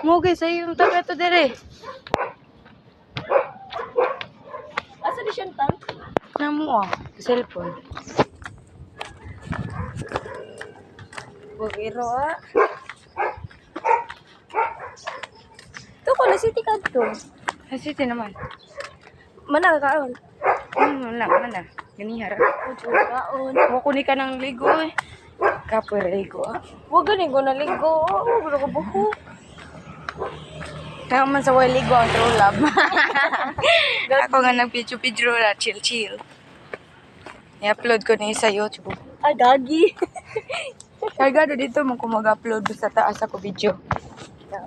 Mugay sa yung taga to dire. Asa di siyang tank? Namo cellphone. Bugiro Ito ko na city card to. Kasi naman. Mana kaon? Mana. Ganihara. Ujo kaon. Wakuni ka ng ligo eh. Kapoy ligo Wag gani ko naligo. Wag ko buho. Kaya man sa way ligo ang true love. Ako nga nag-picture na chill. I-upload ko na sa YouTube. Ay gagi. Kargado dito mo kung mag-upload sa taas ako video.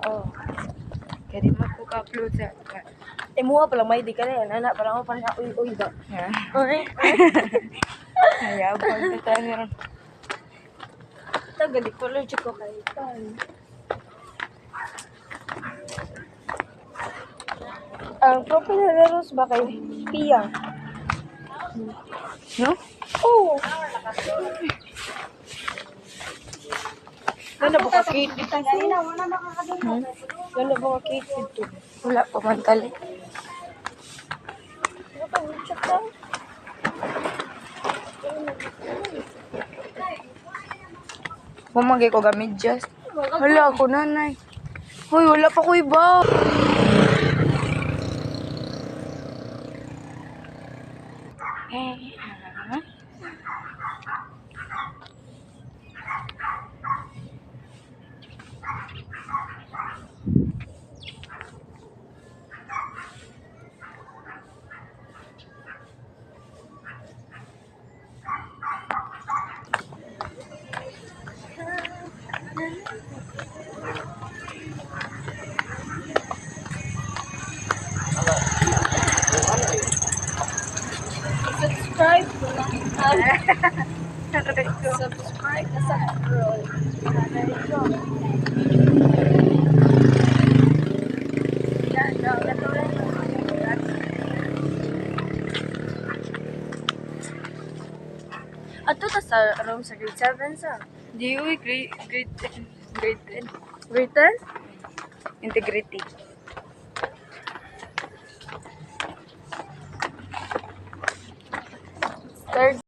Oo. Kaya di mo ko ka-upload sa... Mua pala may di ka na yan. Anak parang ako parang uy ba? Uy. Ayabang ka tayo meron. Tagali ko lang ko kay tan. Ang profile na laros ba kay Pia? No? Oo. Ganda ba ka cake dito? Ganda ba ka cake dito? Wala pa man tali. Ano ka, check ka? Bumagay ko gamit just. Wala ako nanay. Hoy, wala pa ko iba. Subscribe ko lang. Subscribe na sa roll. Ato ta sa room sa grade 7 sa. Di uy, grade 10. Grade 10. Grade 10? Integrity. Third